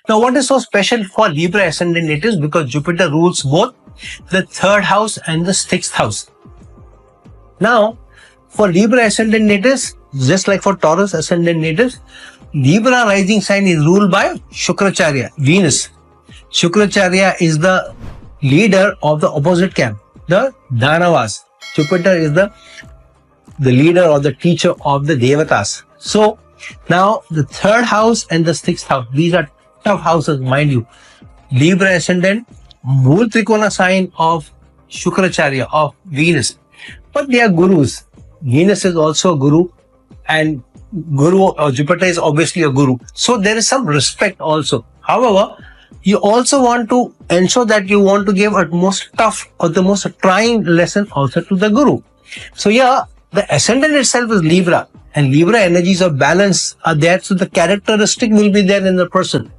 Now, what is so special for Libra ascendant natives? Because Jupiter rules both the 3rd house and the 6th house. Now, for Libra ascendant natives, just like for Taurus ascendant natives, Libra rising sign is ruled by Shukracharya, Venus. Shukracharya is the leader of the opposite camp, the Danavas. Jupiter is the leader or the teacher of the Devatas. So, now the 3rd house and the 6th house, these are tough houses, mind you. Libra ascendant, Mool Trikona sign of Shukracharya, of Venus. But they are gurus. Venus is also a guru, and Guru or Jupiter is obviously a guru. So there is some respect also. However, you also want to ensure that you want to give a most tough or the most trying lesson also to the guru. So yeah, the ascendant itself is Libra, and Libra energies of balance are there. So the characteristic will be there in the person.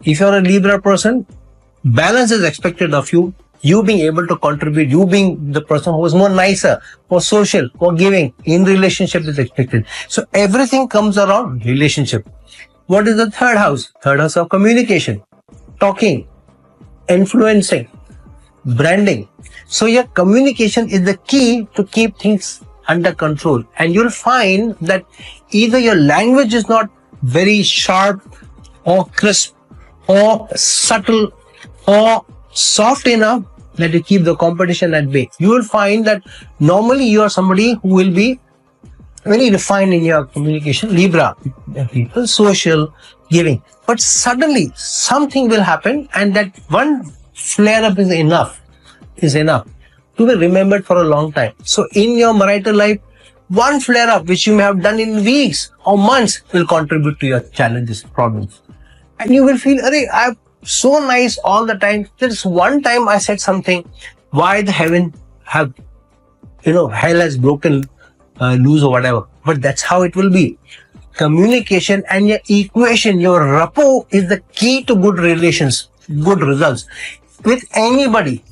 If you're a Libra person, balance is expected of you. You being able to contribute, you being the person who is more nicer, more social, more giving in relationship is expected. So everything comes around relationship. What is the 3rd house? 3rd house of communication, talking, influencing, branding. So your communication is the key to keep things under control. And you'll find that either your language is not very sharp or crisp or subtle or soft enough that you keep the competition at bay. You will find that normally you are somebody who will be very refined in your communication. Libra, people, social, giving. But suddenly something will happen, and that one flare up is enough to be remembered for a long time. So in your marital life, one flare up which you may have done in weeks or months will contribute to your challenges, problems. And you will feel, I'm so nice all the time. There's one time I said something, why the heaven have, hell has broken loose or whatever. But that's how it will be. Communication and your equation, your rapport is the key to good relations, good results with anybody.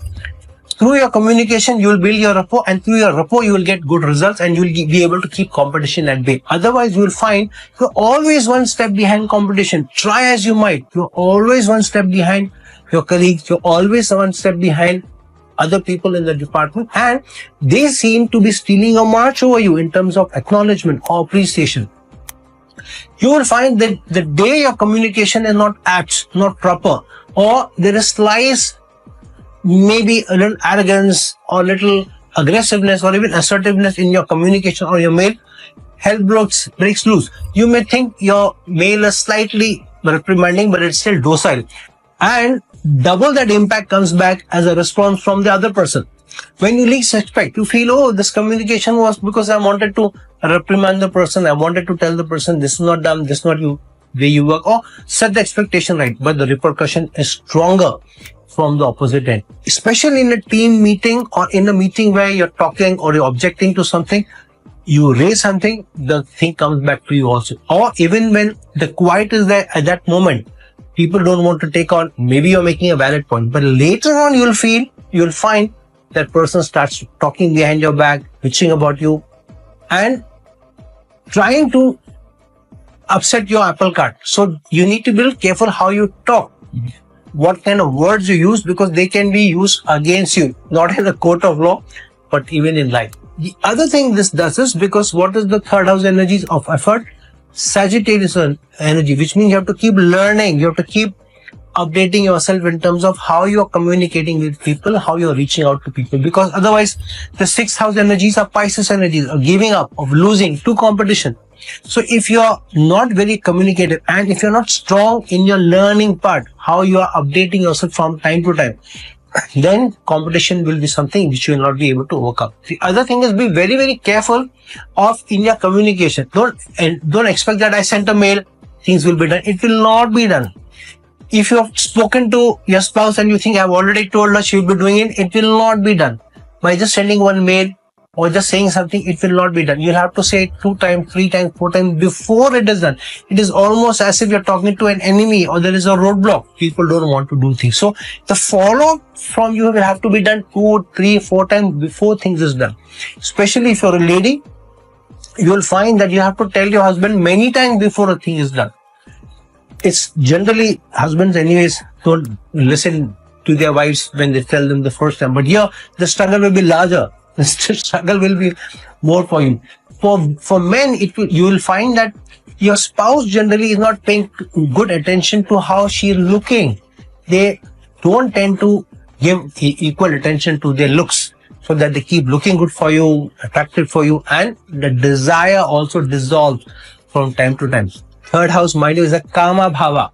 Through your communication, you will build your rapport, and through your rapport, you will get good results, and you will be able to keep competition at bay. Otherwise, you will find you're always one step behind competition. Try as you might, you're always one step behind your colleagues. You're always one step behind other people in the department, and they seem to be stealing a march over you in terms of acknowledgement or appreciation. You will find that the day your communication is not apt, not proper, or there is slight, maybe a little arrogance or little aggressiveness or even assertiveness in your communication or your mail, hell breaks loose. You may think your mail is slightly reprimanding, but it's still docile. And double that impact comes back as a response from the other person. When you least expect, you feel, this communication was because I wanted to reprimand the person. I wanted to tell the person, this is not done, this is not you, way you work, or set the expectation right. But the repercussion is stronger from the opposite end, especially in a team meeting or in a meeting where you're talking or you're objecting to something. You raise something, the thing comes back to you also. Or even when the quiet is there at that moment, people don't want to take on, maybe you're making a valid point, but later on you'll find that person starts talking behind your back, bitching about you and trying to upset your apple cart. So you need to be careful how you talk, what kind of words you use, because they can be used against you, not in the court of law, but even in life. The other thing this does is, because what is the 3rd house energies of effort? Sagittarius energy, which means you have to keep learning, you have to keep updating yourself in terms of how you're communicating with people, how you're reaching out to people, because otherwise the 6th house energies are Pisces energies of giving up, of losing to competition. So if you're not very communicative and if you're not strong in your learning part, how you are updating yourself from time to time, then competition will be something which you will not be able to overcome. The other thing is, be very, very careful of in your communication. Don't expect that I sent a mail, things will be done. It will not be done. If you have spoken to your spouse and you think I've already told her she will be doing it, it will not be done. By just sending one mail or just saying something, it will not be done. You'll have to say it 2 times, 3 times, 4 times before it is done. It is almost as if you're talking to an enemy or there is a roadblock. People don't want to do things. So the follow-up from you will have to be done 2, 3, 4 times before things is done. Especially if you're a lady, you will find that you have to tell your husband many times before a thing is done. It's generally husbands anyways don't listen to their wives when they tell them the first time. But here, the struggle will be larger. The struggle will be more for you. For men, you will find that your spouse generally is not paying good attention to how she's looking. They don't tend to give equal attention to their looks, so that they keep looking good for you, attractive for you, and the desire also dissolves from time to time. Third house, mind you, is a Kama Bhava.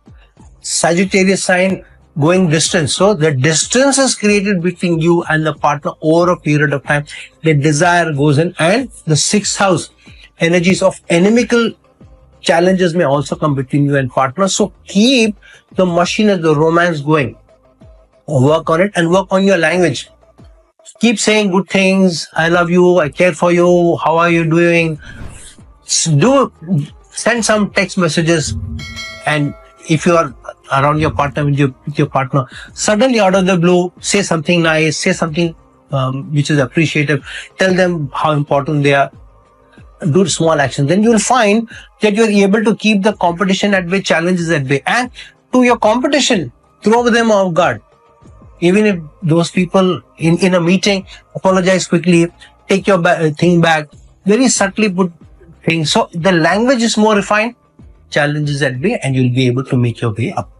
Sagittarius sign, going distance. So the distance is created between you and the partner over a period of time. The desire goes in, and the sixth house, energies of inimical challenges may also come between you and partner. So keep the machine of the romance going. Work on it and work on your language. Keep saying good things. I love you. I care for you. How are you doing? Send some text messages, and if you are around your partner, with your partner, suddenly out of the blue, say something nice, say something which is appreciative. Tell them how important they are. Do small actions. Then you will find that you are able to keep the competition at bay, challenges at bay, and to your competition, throw them off guard. Even if those people in a meeting apologize quickly, take your thing back, very subtly put things. So the language is more refined, challenges at bay, and you'll be able to make your way up.